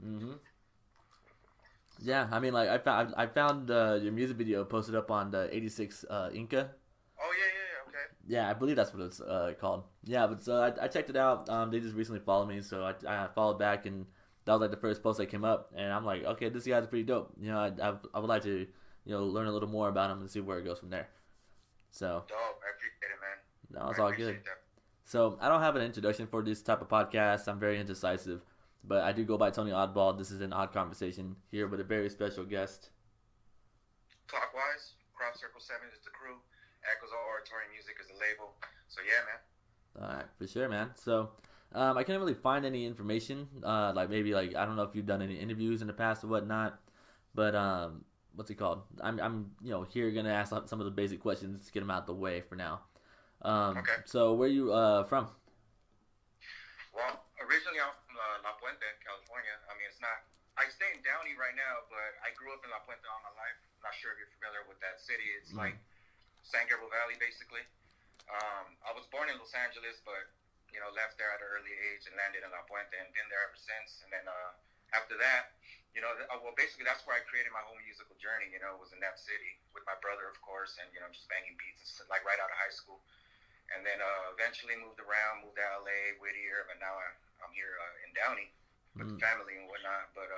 Mm-hmm. Yeah, I mean, like I found your music video posted up on the '86 Inca. Oh yeah, yeah, yeah. Okay. Yeah, I believe that's what it's called. Yeah, but so I checked it out. They just recently followed me, so I followed back, and that was like the first post that came up, and I'm like, okay, this guy's pretty dope. I would like to learn a little more about him and see where it goes from there. So Dope. I appreciate it, man. no, it's I all good. appreciate that. So I don't have an introduction for this type of podcast. I'm very indecisive, but I do go by Tony Oddball. This is an odd conversation here with a very special guest. Clockwise, Crop Circle 7 is the crew. Echoes of Oratory Music is the label. So yeah, man. All right, for sure, man. So I couldn't really find any information. Like maybe like I don't know if you've done any interviews in the past or whatnot, but what's it called? I'm here gonna ask some of the basic questions to get them out the way for now. Okay. So where you from? Well, originally I'm from La Puente, California. I mean, it's not. I stay in Downey right now, but I grew up in La Puente all my life. I'm not sure if you're familiar with that city. It's Mm. like San Gabriel Valley, basically. I was born in Los Angeles, but left there at an early age and landed in La Puente and been there ever since. And then after that, well, basically that's where I created my whole musical journey. Was in that city with my brother, of course, and just banging beats and stuff, like right out of high school. And then eventually moved around, moved to LA, Whittier, but now I'm here in Downey with the Mm. family and whatnot. But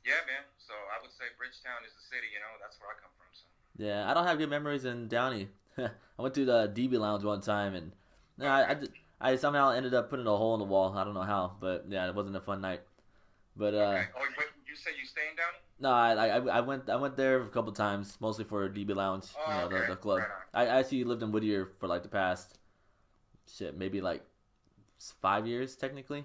yeah, man. So I would say Bridgetown is the city. That's where I come from. So Yeah, I don't have good memories in Downey. I went to the DB Lounge one time, and no, okay, I somehow ended up putting a hole in the wall. I don't know how, but yeah, it wasn't a fun night. But okay. Oh, wait, you say you stay in Downey? no, I went there a couple times, mostly for DB Lounge, Oh, okay. the club. Right on. I actually lived in Whittier for like the past shit, maybe like 5 years technically.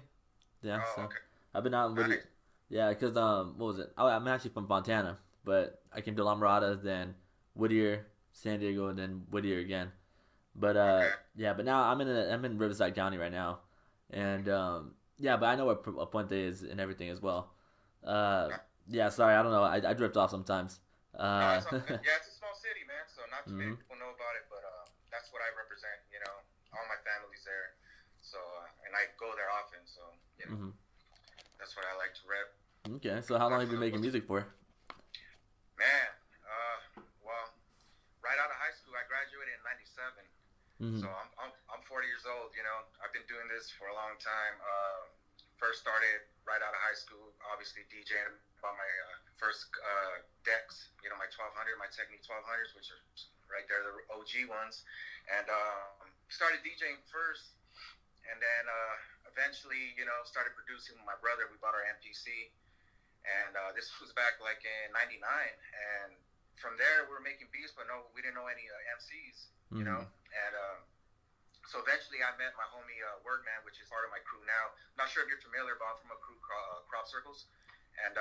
Yeah, Oh, so okay. I've been out in Whittier. Nice. Yeah, because what was it? I'm actually from Fontana, but I came to La Mirada, then Whittier, San Diego, and then Whittier again. But Okay. yeah, but now I'm in Riverside County right now, and yeah, but I know where Puente is and everything as well. Uh, No, yeah, sorry, I don't know. I drift off sometimes. no, Uh, it's all good. Yeah, it's a small city, man. So not too many hmm people know about it, but that's what I represent. All my family's there. So and I go there often. So hmm that's what I like to rep. Okay, so how long have you been making What's music for? man? Well, right out of high school, I graduated in '97. So hmm I'm 40 years old. I've been doing this for a long time. First started right out of high school, obviously DJing on my first decks. My 1200, my Technique 1200s, which are right there, the OG ones, and started DJing first, and then eventually, started producing with my brother. We bought our MPC, and this was back like in '99, and from there we were making beats, but no, we didn't know any MCs, hmm and so eventually I met my homie Wordman, which is part of my crew now. I'm not sure if you're familiar, but I'm from a crew called Crop Circles, and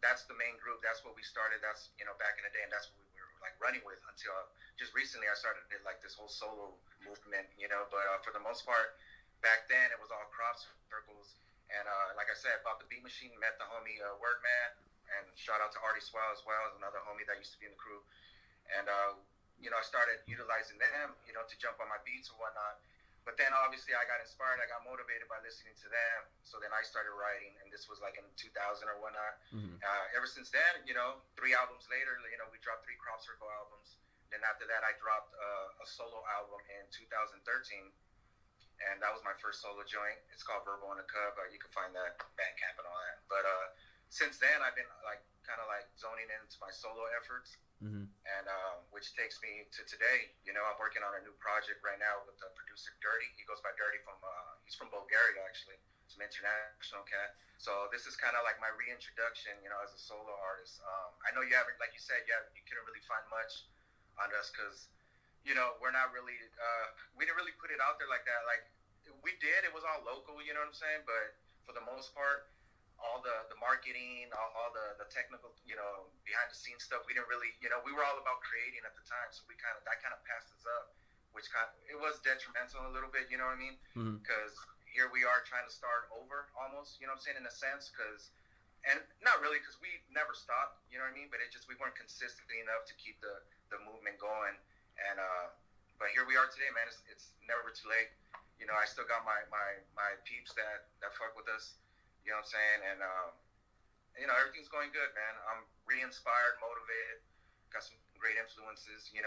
that's the main group. That's what we started. That's back in the day, and that's what we were like running with until just recently I started like this whole solo movement. But for the most part, back then it was all Crop Circles, and like I said, bought the beat machine, met the homie Wordman, and shout out to Artie Swell as well, another homie that used to be in the crew, and I started utilizing them, to jump on my beats or whatnot. But then obviously I got inspired, I got motivated by listening to them. So then I started writing, and this was like in 2000 or whatnot. hmm Ever since then, 3 albums later, we dropped 3 Crop Circle albums. Then after that, I dropped a solo album in 2013, and that was my first solo joint. It's called Verbal in a Cup. You can find that Bandcamp and all that. But since then, I've been like kind of like zoning into my solo efforts, hmm and which takes me to today. I'm working on a new project right now with the producer Dirty. He goes by Dirty he's from Bulgaria actually. He's an international cat. So this is kind of like my reintroduction, as a solo artist. I know you haven't, like you said, you couldn't really find much on us because we're not really, we didn't really put it out there like that. Like we did, it was all local, you know what I'm saying? But for the most part, all the marketing, all the technical, behind the scenes stuff, we didn't really, we were all about creating at the time. So that kind of passed us up, which it was detrimental a little bit, you know what I mean? hmm Because here we are trying to start over almost, you know what I'm saying, in a sense, and not really because we never stopped, you know what I mean? But we weren't consistent enough to keep the movement going. And, but here we are today, man. It's never too late. I still got my peeps that fuck with us, you know what I'm saying? And everything's going good, man. I'm re-inspired, motivated, got some great influences, and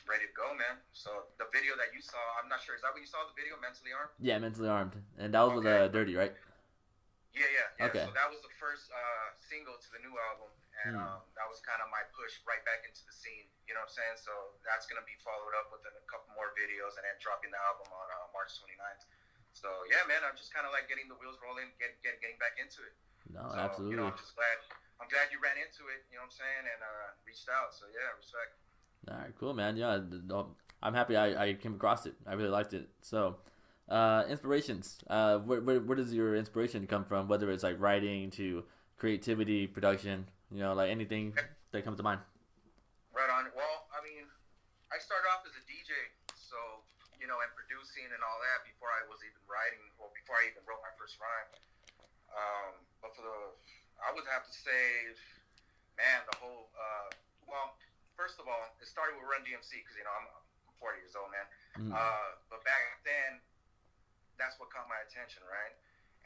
ready to go, man. So the video that you saw, I'm not sure, is that what you saw, the video, Mentally Armed? Yeah, Mentally Armed, and that was with Dirty, right? Yeah. Okay. So that was the first single to the new album, and that was kind of my push right back into the scene. You know what I'm saying? So that's gonna be followed up with a couple more videos, and then dropping the album on March 29th. So yeah, man, I'm just kind of like getting the wheels rolling, getting back into it. No, So, absolutely. I'm just glad. I'm glad you ran into it. You know what I'm saying? And reached out. So yeah, respect. All right, cool, man. Yeah, I'm happy I came across it. I really liked it. So, inspirations. Where does your inspiration come from? Whether it's like writing to creativity, production, like anything that comes to mind. Right on. Well, I mean, I started off as a DJ, so and producing and all that before I was even writing, or before I even wrote my first rhyme. But I would have to say, man, the whole. Well, first of all, it started with Run DMC because I'm 40 years old, man. But back then, that's what caught my attention, right?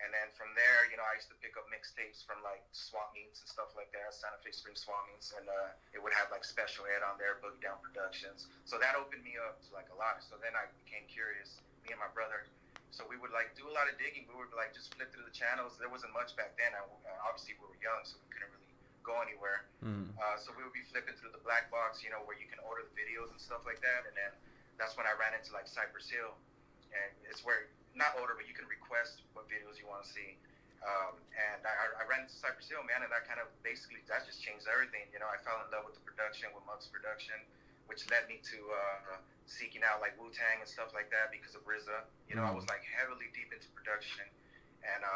And then from there, I used to pick up mixtapes from like swap meets and stuff like that, Santa Fe Spring swap meets, and it would have like Special Ed on there, Boogie Down Productions. So that opened me up to like a lot. So then I became curious, me and my brother. So we would like do a lot of digging. We would like just flip through the channels. There wasn't much back then. Obviously, we were young, so we couldn't really go anywhere. So we would be flipping through the black box, where you can order the videos and stuff like that. And then that's when I ran into like Cypress Hill, and it's where. Not order, but you can request what videos you want to see. And I ran into Cypress Hill, man, and that kind of basically, that just changed everything. I fell in love with the production, with Mug's production, which led me to seeking out like Wu-Tang and stuff like that because of RZA. I was like heavily deep into production, and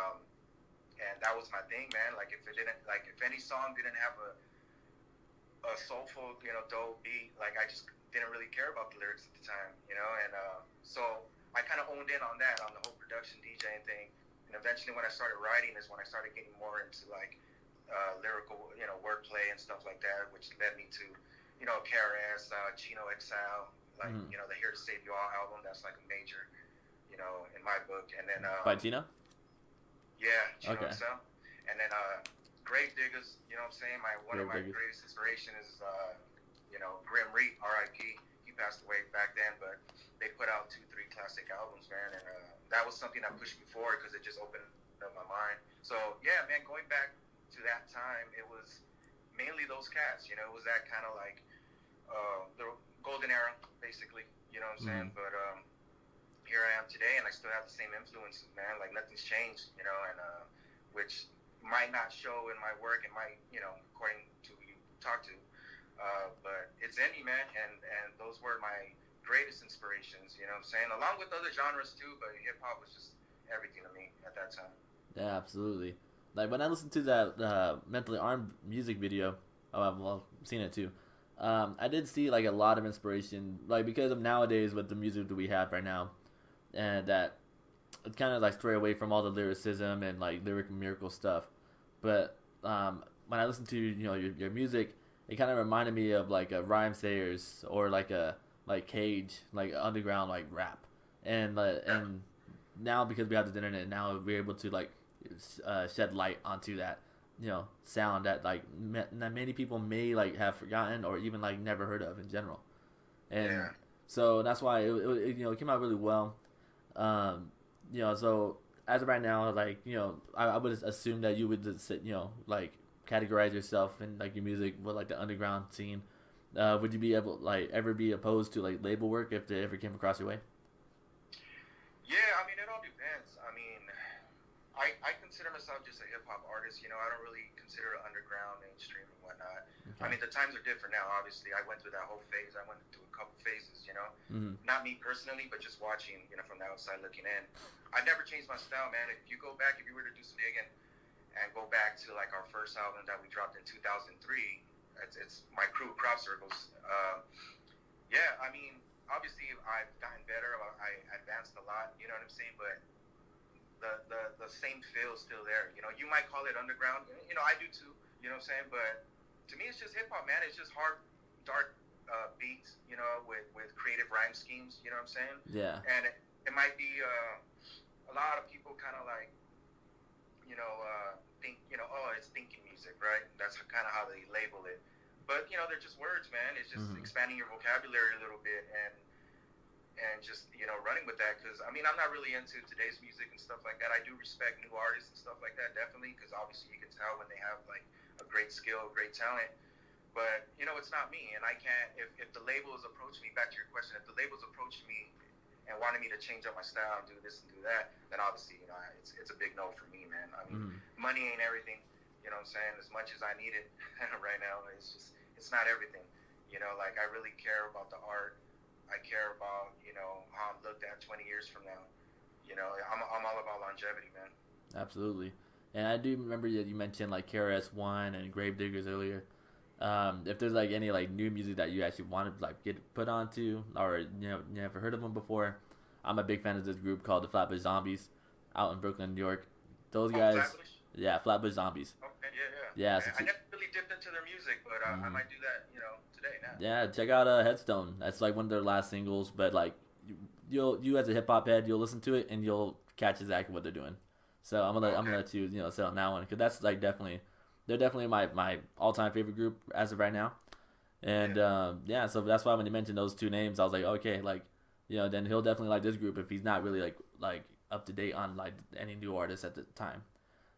that was my thing, man. Like if any song didn't have a soulful, dope beat, like I just didn't really care about the lyrics at the time, and so I kind of owned in on that, on the whole production DJing thing. And eventually when I started writing is when I started getting more into like lyrical, wordplay and stuff like that, which led me to, KRS, Chino Exile, like, the Here to Save You All album. That's like a major, in my book. And then... By Chino? Yeah, Chino okay. Exile. And then Grave Diggers, one of my greatest inspiration is, Grim Reap, R.I.P. He passed away back then, but they put out 2-3 classic albums, man, and that was something that pushed me forward because it just opened up my mind. So yeah, man, going back to that time, it was mainly those cats. It was that kind of like the golden era, basically. You know what I'm saying? But here I am today, and I still have the same influences, man. Like nothing's changed, and which might not show in my work, and might, according to who you talk to, but it's in me, man, and those were my greatest inspirations, you know what I'm saying? Along with other genres too, but hip-hop was just everything to me at that time. Yeah, absolutely. Like when I listened to that Mentally Armed music video, I've seen it too, I did see like a lot of inspiration, like because of nowadays with the music that we have right now, and that it's kind of like stray away from all the lyricism and like lyric miracle stuff. But when I listened to your music, it kind of reminded me of like a Rhyme Sayers or like a Cage, like underground like rap, and now because we have the internet, now we're able to like shed light onto that sound that like that many people may like have forgotten or even like never heard of in general, and so that's why it came out really well. So as of right now, like I would assume that you would just like categorize yourself in like your music with like the underground scene. Would you be able ever be opposed to like label work if they ever came across your way? Yeah, I mean it all depends. I mean, I consider myself just a hip hop artist. I don't really consider it underground, mainstream, and whatnot. Okay. I mean the times are different now. Obviously, I went through that whole phase. I went through a couple phases. Not me personally, but just watching. From the outside looking in. I never changed my style, man. If you go back, if you were to do some digging, and go back to like our first album that we dropped in 2003. It's my crew, Crop Circles. Yeah, I mean, obviously I've gotten better. I advanced a lot. You know what I'm saying? But the same feel is still there. You might call it underground. I do too. You know what I'm saying? But to me, it's just hip hop, man. It's just hard, dark beats. With creative rhyme schemes. You know what I'm saying? Yeah. And it might be a lot of people kind of like think, oh, it's thinking music, right? That's kind of how they label it. But you know, they're just words, man. It's just expanding your vocabulary a little bit and just, you know, running with that. Because I mean, I'm not really into today's music and stuff like that. I do respect new artists and stuff like that, definitely, because obviously you can tell when they have like a great skill, great talent. But you know, it's not me, and I can't. If the labels approach me, back to your question, if the labels approach me and wanted me to change up my style and do this and do that, then obviously, you know, it's a big no for me, man. I mean, money ain't everything. You know what I'm saying? As much as I need it right now, it's not everything. You know, like I really care about the art. I care about, you know, how I'm looked at 20 years from now. You know, I'm all about longevity, man. Absolutely. And I do remember that you mentioned like krs-one and Gravediggers earlier. If there's like any like new music that you actually want to like get put onto, or you know, you never heard of them before, I'm a big fan of this group called the Flatbush Zombies out in Brooklyn, New York. Those guys, Flatbush? Yeah, Flatbush Zombies. Okay, yeah. Yeah, so I never really dipped into their music, but I might do that, you know, today now. Yeah, check out Headstone. That's like one of their last singles, but like you as a hip hop head, you'll listen to it and you'll catch exactly what they're doing. So I'm gonna let you sit on that one, because that's like they're definitely my all time favorite group as of right now. And so that's why when you mentioned those two names, I was like, okay, like, you know, then he'll definitely like this group if he's not really like up to date on like any new artists at the time.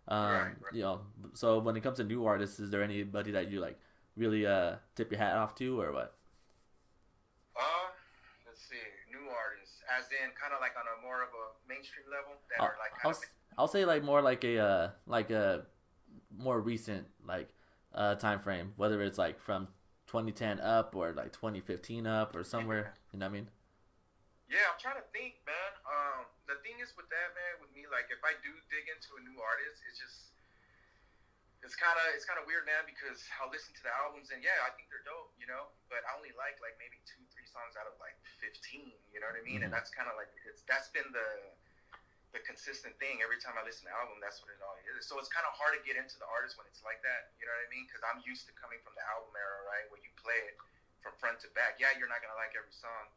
Right. You know, so when it comes to new artists, is there anybody that you like really tip your hat off to, or what? Let's see, new artists, as in kind of like on a more of a mainstream level that are like kind of. I'll say like more like a more recent like time frame, whether it's like from 2010 up or like 2015 up or somewhere. You know what I mean? Yeah, I'm trying to think, man. The thing is with that, man, with me, like if I do dig into a new artist, it's kind of weird, man, because I'll listen to the albums and I think they're dope, you know, but I only like maybe 2-3 songs out of like 15, you know what I mean? And that's kind of like that's been the consistent thing. Every time I listen to an album, that's what it all is. So it's kind of hard to get into the artist when it's like that, you know what I mean? Because I'm used to coming from the album era, right, where you play it from front to back. Yeah, you're not gonna like every song,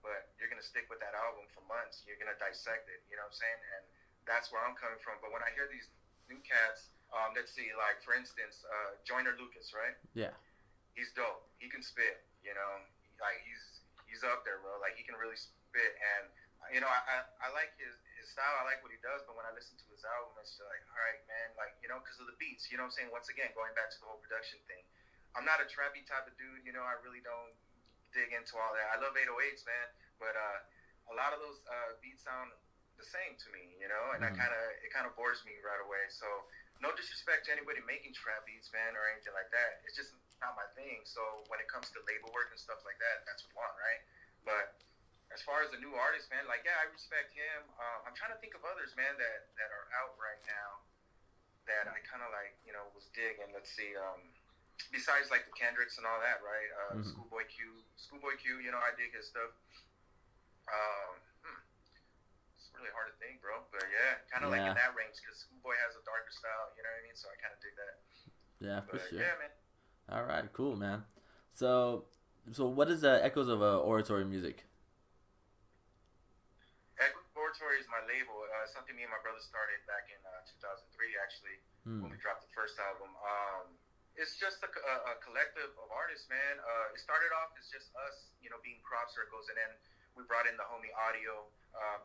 but you're gonna stick with that album for months. You're gonna dissect it, you know what I'm saying? And that's where I'm coming from. But when I hear these new cats, let's see, like for instance, Joyner Lucas, right? Yeah. He's dope. He can spit, you know. Like he's up there, bro. Like he can really spit, and you know, I like his style. I like what he does, but when I listen to his album, it's like, all right, man, like, you know, because of the beats, you know what I'm saying? Once again, going back to the whole production thing, I'm not a trappy type of dude, you know. I really don't dig into all that. I love 808s, man, but a lot of those beats sound the same to me, you know, and it kind of bores me right away. So no disrespect to anybody making trap beats, man, or anything like that. It's just not my thing. So when it comes to label work and stuff like that, that's one, right? But as far as the new artist, man, like, I respect him. I'm trying to think of others, man, that are out right now that I kind of like, you know, was digging. Let's see, besides like the Kendricks and all that, right? Schoolboy Q, you know, I dig his stuff. It's really hard to think, bro, but kind of like in that range, because Schoolboy has a darker style, you know what I mean? So I kind of dig that. Yeah, for sure. Yeah, man. All right, cool, man. So what is Echoes of Oratory music? Echoes of Oratory is my label. Something me and my brother started back in 2003, actually, when we dropped the first album. It's just a collective of artists, man. It started off as just us, you know, being crop circles, and then we brought in the homie Audio,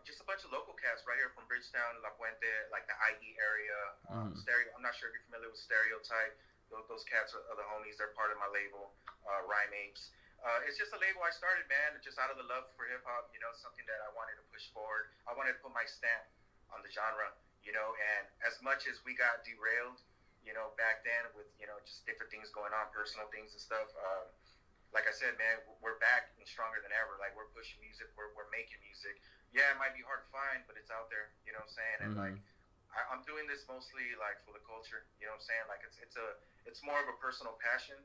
just a bunch of local cats right here from Bridgetown, La Puente, like the IE area. Stereo. I'm not sure if you're familiar with Stereotype. Those cats are the homies. They're part of my label, Rhyme Apes. It's just a label I started, man, just out of the love for hip-hop, you know, something that I wanted to push forward. I wanted to put my stamp on the genre, you know, and as much as we got derailed, you know, back then with, you know, just different things going on, personal things and stuff, like I said, man, we're back and stronger than ever. Like, we're pushing music, we're making music. Yeah, it might be hard to find, but it's out there, you know what I'm saying? And, like, I'm doing this mostly, like, for the culture, you know what I'm saying? Like, it's more of a personal passion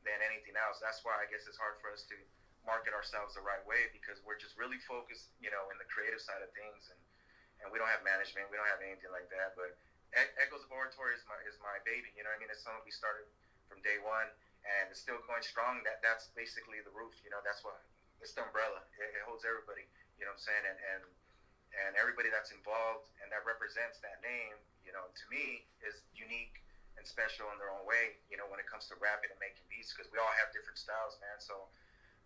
than anything else. That's why I guess it's hard for us to market ourselves the right way, because we're just really focused, you know, in the creative side of things, and we don't have management, we don't have anything like that. But Echoes of Oratory is my baby, you know what I mean? It's something we started from day one, and it's still going strong. That's basically the roof, you know. That's what it's the umbrella. It holds everybody, you know what I'm saying? And everybody that's involved and that represents that name, you know, to me is unique and special in their own way, you know, when it comes to rapping and making beats, because we all have different styles, man. So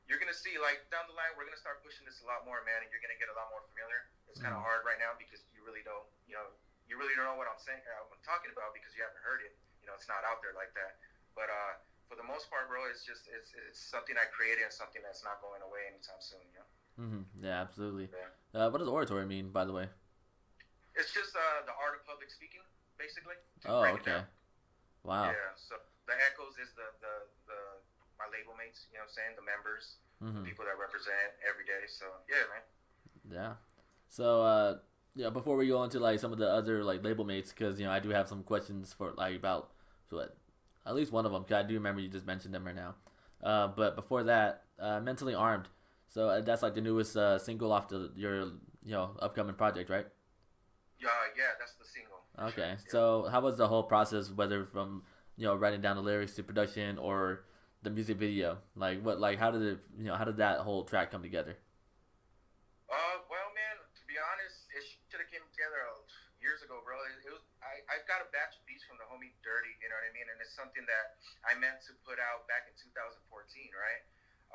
you're gonna see, like, down the line, we're gonna start pushing this a lot more, man, and you're gonna get a lot more familiar. It's kind of hard right now because you really don't, you really don't know what I'm saying, what I'm talking about, because you haven't heard it. You know, it's not out there like that. But for the most part, bro, it's something I created and something that's not going away anytime soon. You know. Yeah, absolutely. Yeah. What does oratory mean, by the way? It's just the art of public speaking, basically. Oh, okay. Wow. Yeah. So the Echoes is the my label mates. You know what I'm saying? The members, the people that represent every day. So yeah, man. Yeah. So yeah, before we go into like some of the other like label mates, because I do have some questions for like about at least one of them. Cause I do remember you just mentioned them right now. But before that, mentally armed. So that's like the newest single off your upcoming project, right? Yeah, that's the single. Okay. Sure. So how was the whole process, whether from writing down the lyrics to production or the music video? Like how did it how did that whole track come together? Well, man, to be honest, it should have came together years ago, bro. I got a batch of beats from the homie Downey, you know what I mean? And it's something that I meant to put out back in 2014, right?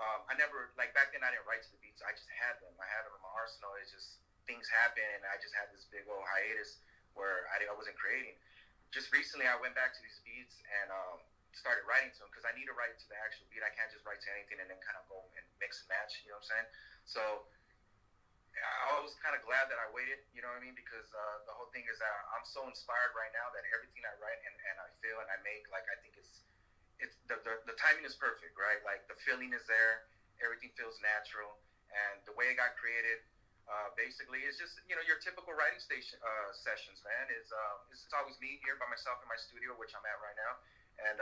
I never, like, back then I didn't write to the beats. I just had them. I had them in my arsenal. It's just things happen, and I just had this big old hiatus where I wasn't creating. Just recently, I went back to these beats and started writing to them, because I need to write to the actual beat. I can't just write to anything and then kind of go and mix and match, you know what I'm saying? So I was kind of glad that I waited, you know what I mean? Because the whole thing is that I'm so inspired right now that everything I write and I feel and I make, like, I think it's the timing is perfect, right? Like, the feeling is there, everything feels natural, and the way it got created, basically, it's just your typical writing sessions, man. It's always me here by myself in my studio, which I'm at right now, and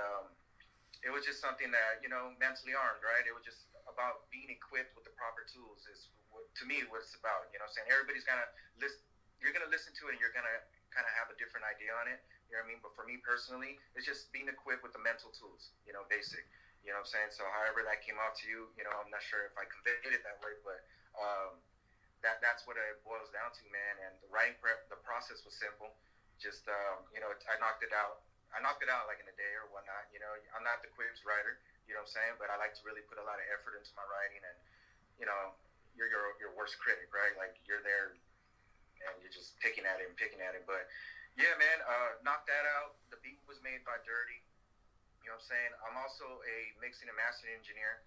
it was just something that mentally armed, right? It was just about being equipped with the proper tools. Is to me what it's about. You know what I'm saying? Everybody's gonna listen. You're gonna listen to it, and you're gonna kind of have a different idea on it. You know what I mean? But for me personally, it's just being equipped with the mental tools, basic. You know what I'm saying? So however that came out to you, I'm not sure if I conveyed it that way, but that's what it boils down to, man. And the writing the process was simple. Just, I knocked it out. I knocked it out like in a day or whatnot. I'm not the quickest writer, you know what I'm saying? But I like to really put a lot of effort into my writing, and, you're your worst critic, right? Like, you're there and you're just picking at it. But yeah, man, knocked that out. The beat was made by Downey. You know what I'm saying? I'm also a mixing and mastering engineer.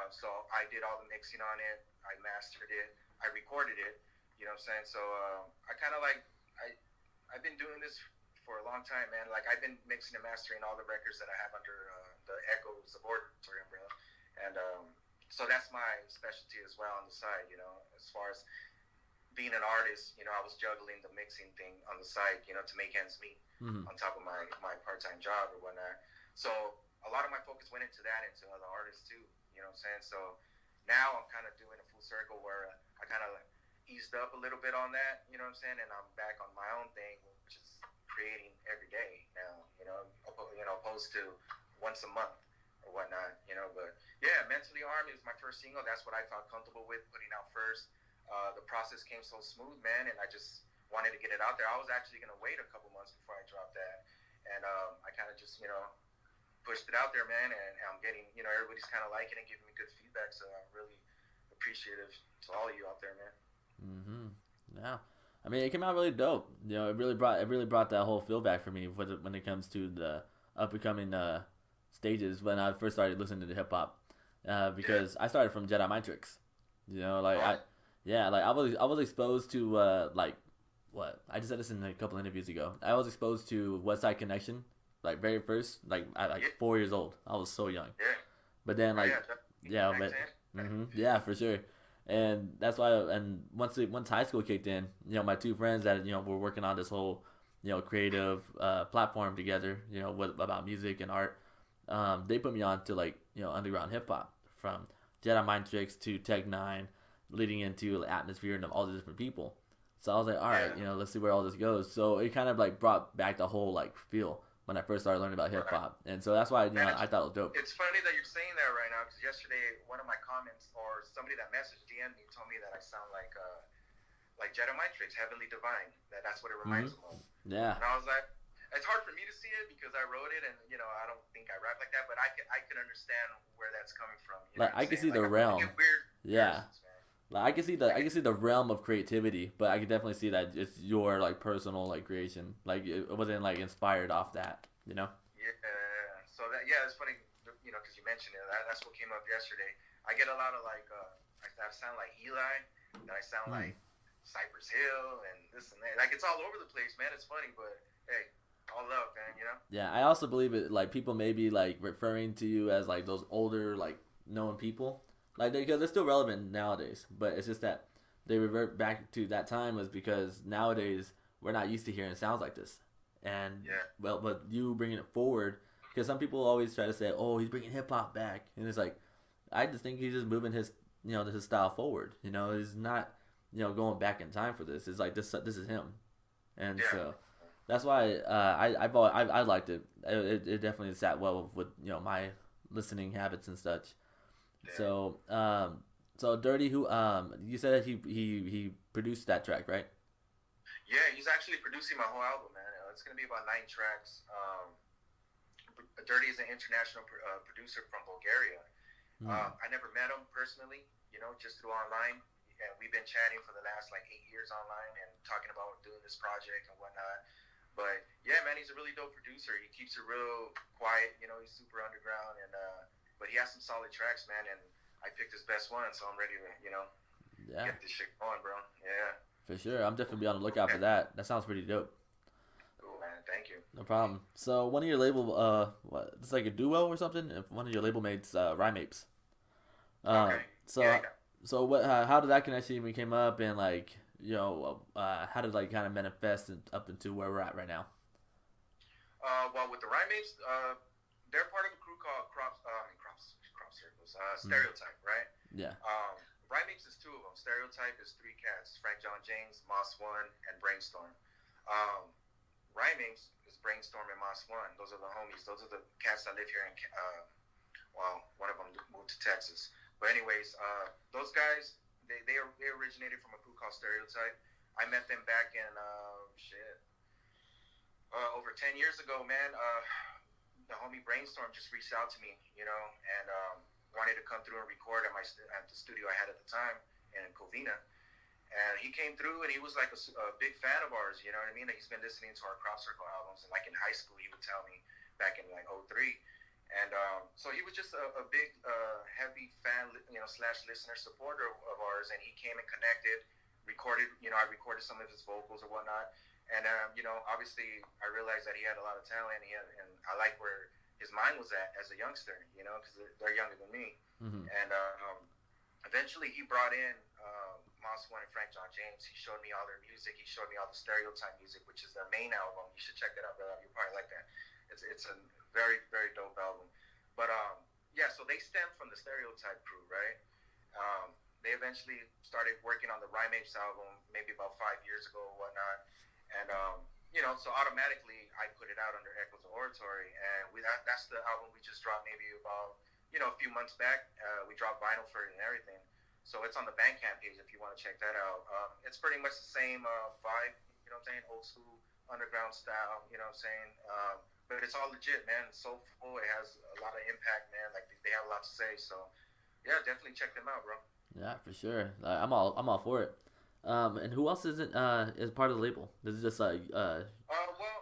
So I did all the mixing on it. I mastered it. I recorded it. You know what I'm saying? So I kind of I've been doing this for a long time, man. Like, I've been mixing and mastering all the records that I have under the Echoes of Oratory umbrella, and so that's my specialty as well on the side. As far as being an artist, I was juggling the mixing thing on the side, to make ends meet on top of my part-time job or whatnot. So a lot of my focus went into that, into other artists too. You know what I'm saying? So now I'm kind of doing a full circle where I kind of eased up a little bit on that. You know what I'm saying? And I'm back on my own thing, which is creating every day now. Opposed to once a month or whatnot. But yeah, Mentally Armed is my first single. That's what I felt comfortable with putting out first. The process came so smooth, man, and I just wanted to get it out there. I was actually going to wait a couple months before I dropped that, and I kind of just, pushed it out there, man, and I'm getting, everybody's kind of liking it, giving me good feedback, so I'm really appreciative to all of you out there, man. Yeah. I mean, it came out really dope. It really brought that whole feel back for me when it comes to the up-and-coming stages when I first started listening to hip-hop, because I started from Jedi Mind Tricks. I was exposed to I just said this in a couple interviews ago. I was exposed to West Side Connection, like very first, at 4 years old. I was so young. Yeah. But then for sure. And that's why. And once high school kicked in, my two friends that were working on this whole creative platform together, about music and art. They put me on to underground hip hop, from Jedi Mind Tricks to Tech Nine, leading into Atmosphere and all the different people. So I was like, all right, let's see where all this goes. So it kind of brought back the whole feel when I first started learning about hip hop, and so that's why I thought it was dope. It's funny that you're saying that right now, because yesterday one of my comments, or somebody that messaged DM me, told me that I sound like Jedi Mind Tricks, Heavenly Divine. That's what it reminds them of. Yeah. And I was like, it's hard for me to see it because I wrote it, and I don't think I rap like that. But I can understand where that's coming from. You know Like what I I'm can saying? see the Like, I realm. get weird Yeah. comparisons, man. Like I can see the realm of creativity, but I can definitely see that it's your like personal like creation. Like it wasn't like inspired off that, you know? Yeah. So it's funny, because you mentioned it. That's what came up yesterday. I get a lot of like, I sound like Eli, and I sound like Cypress Hill, and this and that. Like it's all over the place, man. It's funny, but hey, all love, man. Yeah, I also believe it. Like people may be like referring to you as like those older like known people, like because they're still relevant nowadays. But it's just that they revert back to that time was because nowadays we're not used to hearing sounds like this. And well, but you bringing it forward because some people always try to say, "Oh, he's bringing hip hop back," and it's like I just think he's just moving his his style forward. He's not going back in time for this. It's like this is him, and so. That's why I liked it. It definitely sat well with my listening habits and such. Yeah. So Dirty, who you said that he produced that track, right? Yeah, he's actually producing my whole album, man. It's gonna be about 9 tracks. Dirty is an international producer from Bulgaria. I never met him personally, just through online. And we've been chatting for the last like 8 years online and talking about doing this project and whatnot. But yeah, man, he's a really dope producer. He keeps it real quiet, he's super underground, and but he has some solid tracks, man. And I picked his best one, so I'm ready to, get this shit going, bro. Yeah. For sure, I'm definitely be on the lookout for that. That sounds pretty dope. Cool, man. Thank you. No problem. So one of your label, it's like a duo or something. If one of your label mates, Rhyme Apes. Okay. So yeah. so what? How did that connection even came up, and like how did like kind of manifest up into where we're at right now? Well, with the Rhyme Apes, they're part of a crew called Crop Circles, Stereotype, right? Yeah. Rhyme Apes is 2 of them. Stereotype is 3 cats: Frank John James, Moss One, and Brainstorm. Rhyme Apes is Brainstorm and Moss One. Those are the homies. Those are the cats that live here in. One of them moved to Texas. But anyways, those guys, they originated from a crew called Stereotype. I met them back in over 10 years ago, man. The homie Brainstorm just reached out to me, and wanted to come through and record at the studio I had at the time in Covina. And he came through, and he was like a big fan of ours, you know what I mean? He's been listening to our Crop Circle albums, and like in high school, he would tell me back in like 03. And so he was just a big, heavy fan, / listener supporter of ours. And he came and connected, recorded, I recorded some of his vocals or whatnot. And, obviously I realized that he had a lot of talent. And I like where his mind was at as a youngster, because they're younger than me. Mm-hmm. And eventually he brought in Moss One and Frank John James. He showed me all their music. He showed me all the Stereotype music, which is their main album. You should check that out, brother. You'll probably like that. It's a very, very dope album. But so they stem from the Stereotype crew, right? They eventually started working on the Rhyme Apes album maybe about 5 years ago or whatnot. And so automatically I put it out under Echoes of Oratory, and that's the album we just dropped maybe about a few months back. We dropped vinyl for it and everything. So it's on the Bandcamp page if you want to check that out. It's pretty much the same vibe, old school underground style, but it's all legit, man. It's soulful. It has a lot of impact, man. Like they have a lot to say. So yeah, definitely check them out, bro. Yeah, for sure. I'm all for it. And who else is part of the label? This is just like well,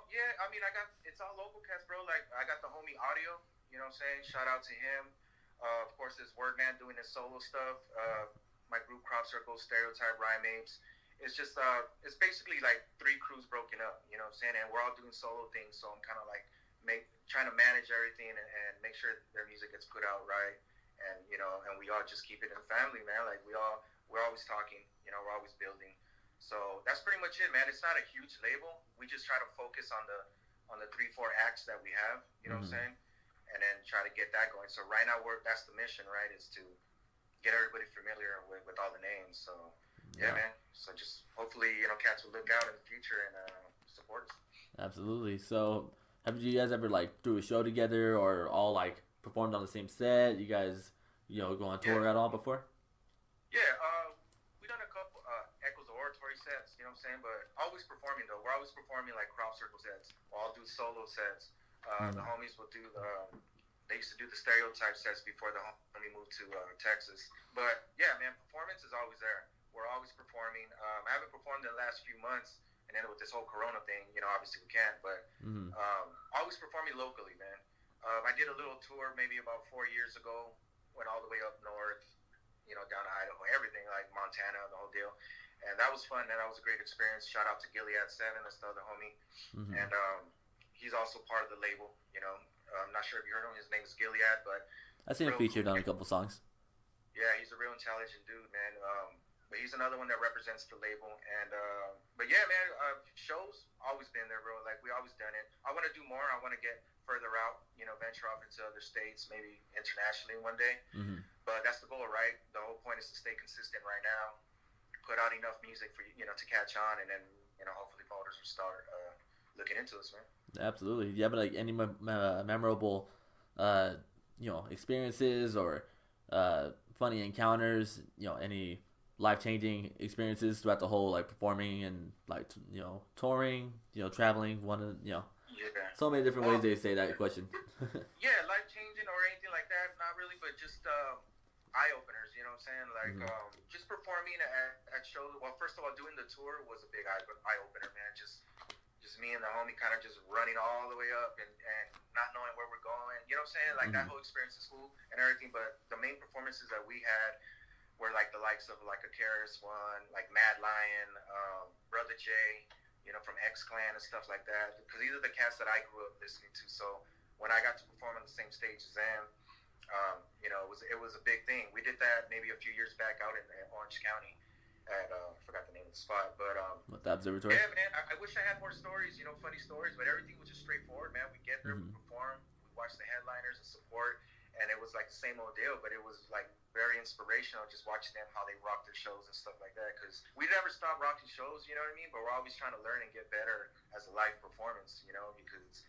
yeah, I mean, it's all local cats, bro. Like I got the homie Audio, shout out to him. Of course, there's Wordman doing his solo stuff. My group Crop Circle, Stereotype, Rhyme Apes. It's just it's basically like 3 crews broken up, and we're all doing solo things. So I'm kind of like trying to manage everything and make sure their music gets put out right, and and we all just keep it in the family, man. Like we're always talking, we're always building. So that's pretty much it, man. It's not a huge label. We just try to focus on the 3-4 acts that we have, you know what I'm saying, and then try to get that going. So right now that's the mission, right, is to get everybody familiar with all the names. So yeah, man. So just hopefully, cats will look out in the future and support us. Absolutely. So have you guys ever like do a show together or all like performed on the same set? You guys, go on tour at all before? Yeah, we done a couple Echoes of Oratory sets, you know what I'm saying? But always performing though. We're always performing like crop circle sets. Or I'll do solo sets. The homies will do they used to do the stereotype sets before the homie moved to Texas. But yeah, man, performance is always there. We're always performing. I haven't performed in the last few months, and then with this whole Corona thing, you know, obviously we can't. But always performing locally, man. I did a little tour maybe about 4 years ago. Went all the way up north, you know, down to Idaho, everything, like Montana, the whole deal. And that was fun, man. That was a great experience. Shout out to Gilead 7, that's the other homie. And he's also part of the label, you know. I'm not sure if you heard him. His name is Gilead, but... I've seen him featured on a couple songs. Yeah, he's a real intelligent dude, man. But he's another one that represents the label. And but yeah, man, shows, always been there, bro. Like, we always done it. I want to do more. I want to get further out, you know, venture off into other states, maybe internationally one day. But that's the goal, right? The whole point is to stay consistent right now, put out enough music for you know to catch on, and then you know hopefully promoters will start looking into this, man. Absolutely. Do you have like any memorable, you know, experiences or funny encounters? You know, any life-changing experiences throughout the whole like performing and like you know touring, you know, traveling? So many different ways they say that question. Yeah, life-changing or anything like that, not really, but just eye-openers, you know what I'm saying? Like, just performing at shows. Well, first of all, doing the tour was a big eye-opener, man. Just me and the homie kind of just running all the way up and not knowing where we're going. You know what I'm saying? Like, that whole experience is cool and everything, but the main performances that we had were, like, the likes of, like, a krs-one, like Mad Lion, Brother J, you know, from X-Clan and stuff like that. Because these are the cats that I grew up listening to. So when I got to perform on the same stage as them, you know, it was a big thing. We did that maybe a few years back out in Orange County at, I forgot the name of the spot. But, with the observatory? Yeah, man, I wish I had more stories, you know, funny stories. But everything was just straightforward, man. We get there, we perform, we watch the headliners and support. And it was like the same old deal, but it was like very inspirational just watching them, how they rock their shows and stuff like that. Because we never stop rocking shows, you know what I mean? But we're always trying to learn and get better as a live performance, you know? Because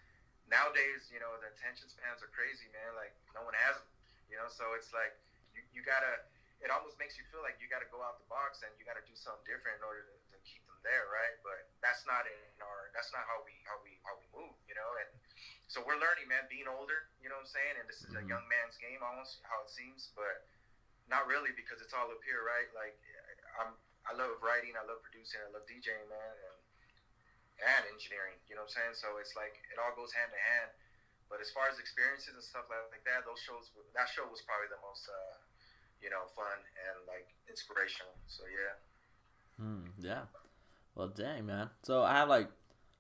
nowadays, you know, the attention spans are crazy, man. Like, no one has them, you know? So it's like, you gotta, it almost makes you feel like you gotta go out the box and you gotta do something different in order to keep them there, right? But that's not that's not how we move, you know? And so we're learning, man, being older, you know what I'm saying? And this is a young man's game almost, how it seems, but not really, because it's all up here, right? Like, I love writing, I love producing, I love DJing, man, and engineering, you know what I'm saying? So it's like, it all goes hand in hand. But as far as experiences and stuff like that, that show was probably the most, you know, fun and, like, inspirational. So, yeah. Yeah. Well, dang, man. So I have, like,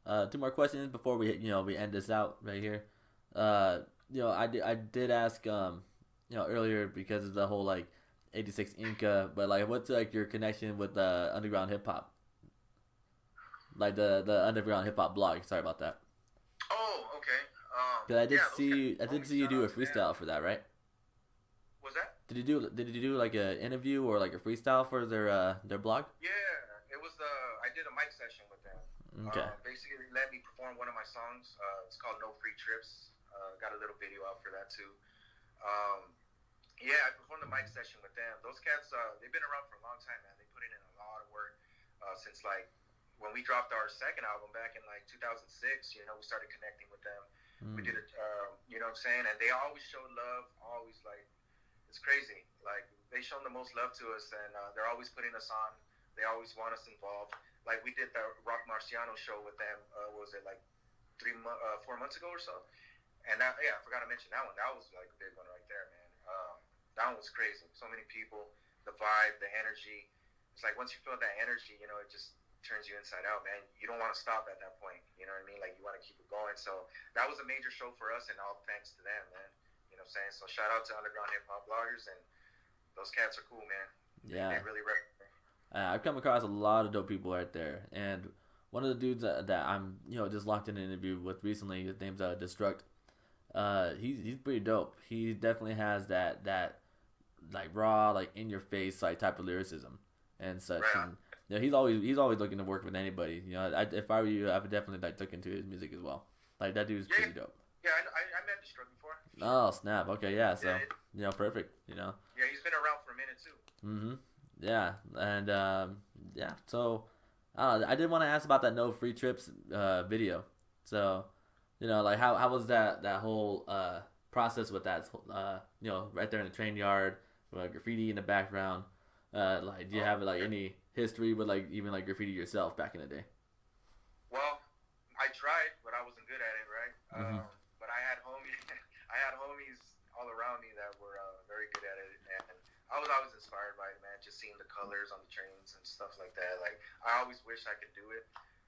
2 more questions before we end this out right here. You know, I did ask you know earlier because of the whole like 86 Inca, but like what's like your connection with the underground hip hop? Like the underground hip hop blog. Sorry about that. Oh, okay. Cause I did see you do a freestyle for that, right? Was that? Did you do like an interview or like a freestyle for their blog? Yeah, it was I did a mic session with them. Okay. Basically, they let me perform one of my songs. It's called No Free Trips. Got a little video out for that too. Yeah, I performed a mic session with them. Those cats, they've been around for a long time, man. They put in a lot of work since like when we dropped our second album back in like 2006. You know, we started connecting with them. We did it, you know what I'm saying? And they always showed love. Always like, it's crazy. Like they show the most love to us, and they're always putting us on. They always want us involved. Like we did the Rock Marciano show with them. What was it like 4 months ago or so? And that, yeah, I forgot to mention that one. That was like a big one right there, man. That one was crazy. So many people, the vibe, the energy. It's like once you feel that energy, you know, it just turns you inside out, man. You don't want to stop at that point. You know what I mean? Like you want to keep it going. So that was a major show for us, and all thanks to them, man. You know what I'm saying? So shout out to underground hip hop bloggers, and those cats are cool, man. Yeah. They really represent. I've come across a lot of dope people right there, and one of the dudes that I'm just locked in an interview with recently, his name's Destruct. He's pretty dope. He definitely has that like raw, like in your face like type of lyricism and such. Right. And he's always looking to work with anybody. You know, if I were you, I would definitely like look into his music as well. Like that dude's pretty dope. Yeah, I met Destruct before. Oh snap! Okay, yeah. So perfect. You know. Yeah, he's been around for a minute too. Yeah, and yeah. So I did want to ask about that no free trips video. So, like how was that whole process with that? Right there in the train yard, with, like, graffiti in the background. Like, do you have like any history with like even like graffiti yourself back in the day? Well, I tried, but I wasn't good at it, right? Mm-hmm. But I had homies, I had homies all around me that were very good at it, and I was always inspired by it, man. Just seeing the colors on the trains and stuff like that. Like, I always wish I could do it,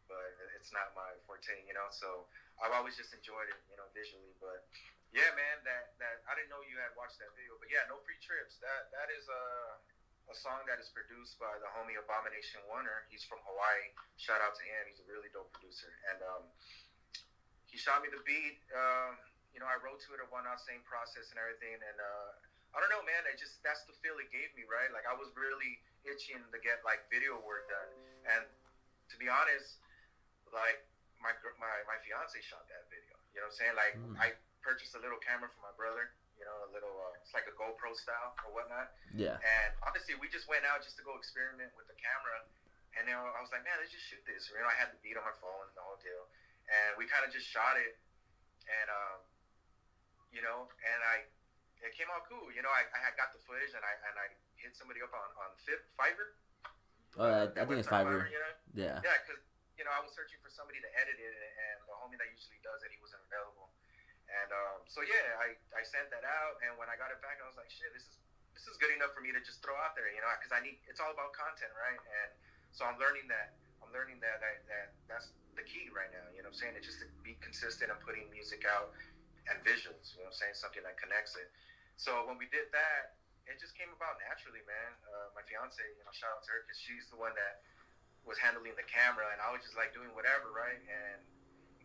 but it's not my forte, So I've always just enjoyed it, visually. But yeah, man, that I didn't know you had watched that video, but yeah, no free trips. That is a song that is produced by the homie Abomination Warner. He's from Hawaii. Shout out to him. He's a really dope producer. And he shot me the beat. I wrote to it and whatnot, same process and everything. And I don't know, man. That's the feel it gave me, right? Like, I was really itching to get like video work done. And to be honest, like my fiance shot that video. You know what I'm saying? Like, I purchased a little camera for my brother. A little, it's like a GoPro style or whatnot. Yeah. And honestly, we just went out just to go experiment with the camera. And then I was like, man, let's just shoot this. I had the beat on my phone and the whole deal. And we kind of just shot it. And, it came out cool. I had got the footage and I hit somebody up on Fiverr. I think it's Fiverr. Yeah. Yeah, because, I was searching for somebody to edit it, and the homie that usually does it, he wasn't available. And so yeah, I sent that out, and when I got it back, I was like, shit, this is good enough for me to just throw out there, because it's all about content, right? And so I'm learning that that's the key right now. You know what I'm saying? It's just to be consistent and putting music out and visuals. You know what I'm saying? Something that connects it. So when we did that, it just came about naturally, man. My fiance, shout out to her, because she's the one that was handling the camera, and I was just like doing whatever, right? And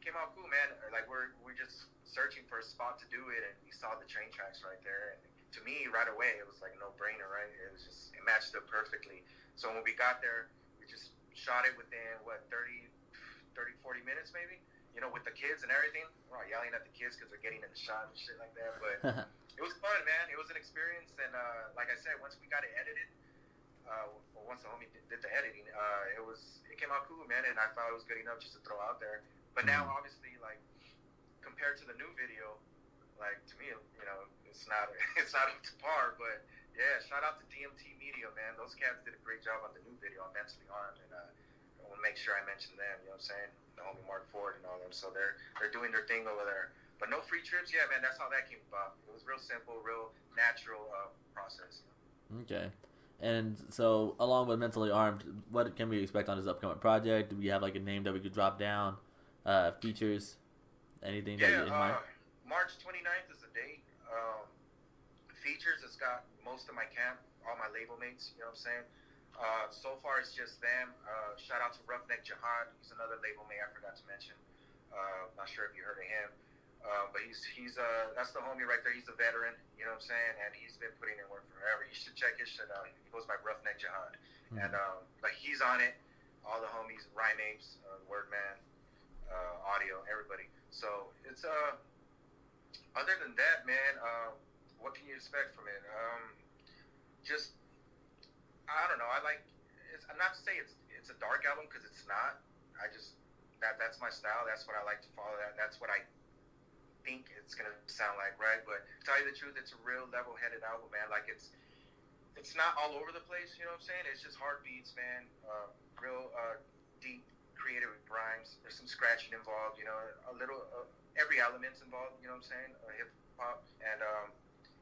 came out cool, man. Like, we're just searching for a spot to do it, and we saw the train tracks right there, and to me right away it was like a no-brainer, right? It matched up perfectly. So when we got there, we just shot it within 30 40 minutes maybe, with the kids and everything. We're all yelling at the kids because they're getting in the shot and shit like that, but it was fun, man. It was an experience. And like I said, once we got it edited, once the homie did the editing, it came out cool, man, and I thought it was good enough just to throw out there. But now, obviously, like, compared to the new video, like, to me, it's not up to par. But yeah, shout out to DMT Media, man. Those cats did a great job on the new video on Mentally Armed, and I want to make sure I mention them. You know what I'm saying? The homie Mark Ford and all them. So they're doing their thing over there. But no free trips, yeah, man. That's how that came about. It was real simple, real natural process. Okay. And so, along with Mentally Armed, what can we expect on this upcoming project? Do we have like a name that we could drop down? Features? Anything that you in mind? March 29th is the date. Features, it's got most of my camp, all my label mates, you know what I'm saying? So far, it's just them. Shout out to Roughneck Jihad. He's another label mate I forgot to mention. Not sure if you heard of him. But he's that's the homie right there. He's a veteran, you know what I'm saying? And he's been putting in work forever. You should check his shit out. He goes by Roughneck Jihad. Mm-hmm. And like, he's on it. All the homies, Rhyme Apes, Wordman, Audio, everybody. So it's other than that, man, what can you expect from it? Just, I don't know. I'm not to say it's a dark album, because it's not. I just that's my style. That's what I like to follow. That's what I think it's gonna sound like, right? But to tell you the truth, it's a real level-headed album, man. Like, it's not all over the place, you know what I'm saying? It's just hard beats, man. Real deep, creative rhymes. There's some scratching involved, a little every element's involved, you know what I'm saying? Hip hop, and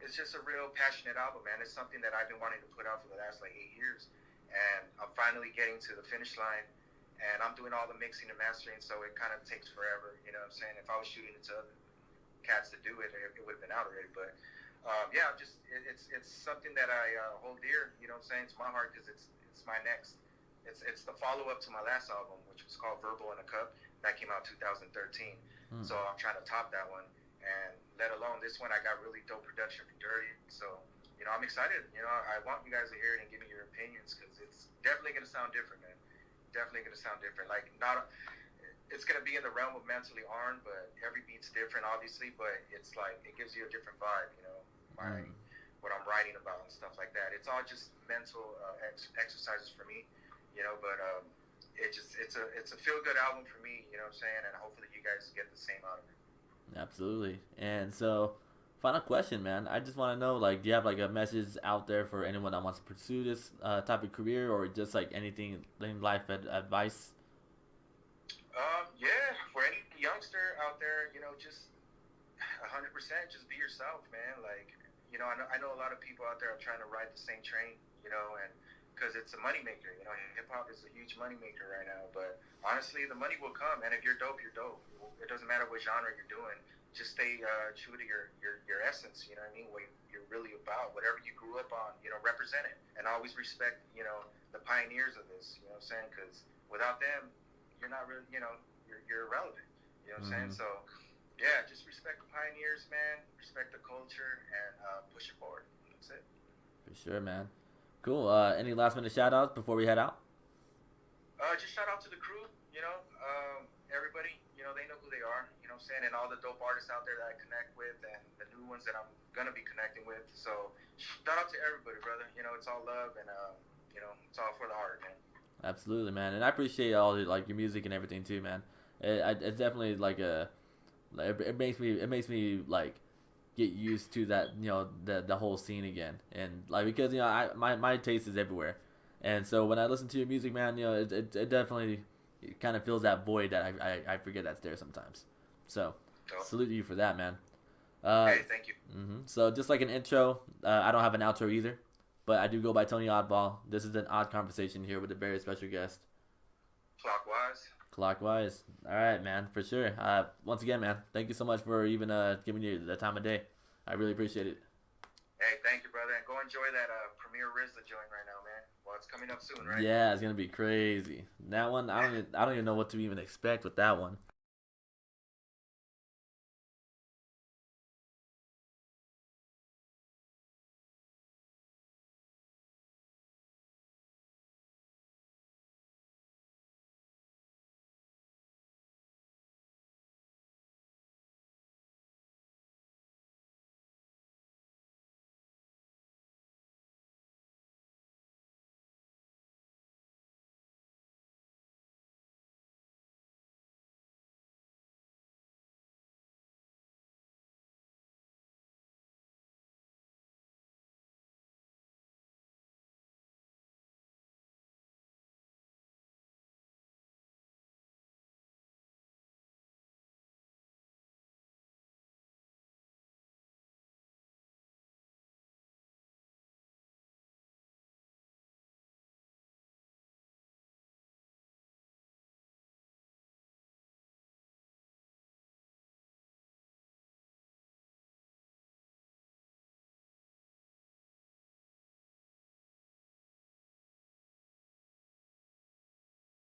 it's just a real passionate album, man. It's something that I've been wanting to put out for the last like 8 years, and I'm finally getting to the finish line. And I'm doing all the mixing and mastering, so it kind of takes forever, you know what I'm saying? If I was shooting it to other cats to do it, it would have been out already. But yeah, it's something that I hold dear, you know what I'm saying? It's my heart, because it's my next. It's the follow-up to my last album, which was called Verbal in a Cup. That came out 2013. So I'm trying to top that one. And let alone this one, I got really dope production from Dirty. So, I'm excited. I want you guys to hear it and give me your opinions, because it's definitely going to sound different, man. Definitely going to sound different. Like, it's going to be in the realm of Mentally Armed, but every beat's different, obviously. But it's like, it gives you a different vibe, what I'm writing about and stuff like that. It's all just mental exercises for me, but it's a feel good album for me. You know what I'm saying? And hopefully you guys get the same out of it. Absolutely. And so, final question, man. I just want to know, like, do you have like a message out there for anyone that wants to pursue this type of career, or just like anything in life advice? Yeah, for any youngster out there, you know, just 100%, just be yourself, man. Like, you know, I know a lot of people out there are trying to ride the same train, you know, and because it's a moneymaker, you know, hip hop is a huge moneymaker right now. But honestly, the money will come, and if you're dope, you're dope. It doesn't matter what genre you're doing. Just stay true to your essence, you know what I mean? What you're really about, whatever you grew up on, you know, represent it, and always respect, you know, the pioneers of this. You know what I'm saying? Because without them, you're not really, you know, you're irrelevant. You know what I'm saying? So, yeah, just respect the pioneers, man. Respect the culture, and push it forward. That's it. For sure, man. Cool. Any last minute shout outs before we head out? Just shout out to the crew, you know, everybody, you know, they know who they are, you know what I'm saying, and all the dope artists out there that I connect with, and the new ones that I'm going to be connecting with. So, shout out to everybody, brother. You know, it's all love, and, you know, it's all for the heart, man. Absolutely, man. And I appreciate all the, like, your music and everything too, man. It's definitely like it makes me like get used to that, you know, the whole scene again, and like, because, you know, my taste is everywhere, and so when I listen to your music, man, you know, it definitely kind of fills that void that I forget that's there sometimes. So salute you for that, man. Hey, thank you. So just like an intro, I don't have an outro either, but I do go by Tony Awdball. This is an odd conversation here with a very special guest. Clockwize. All right, man, for sure. Once again, man, thank you so much for even giving you the time of day. I really appreciate it. Hey, thank you, brother. And go enjoy that Premier RZA joint right now, man. Well, it's coming up soon, right? Yeah, it's gonna be crazy. That one, I don't even know what to even expect with that one.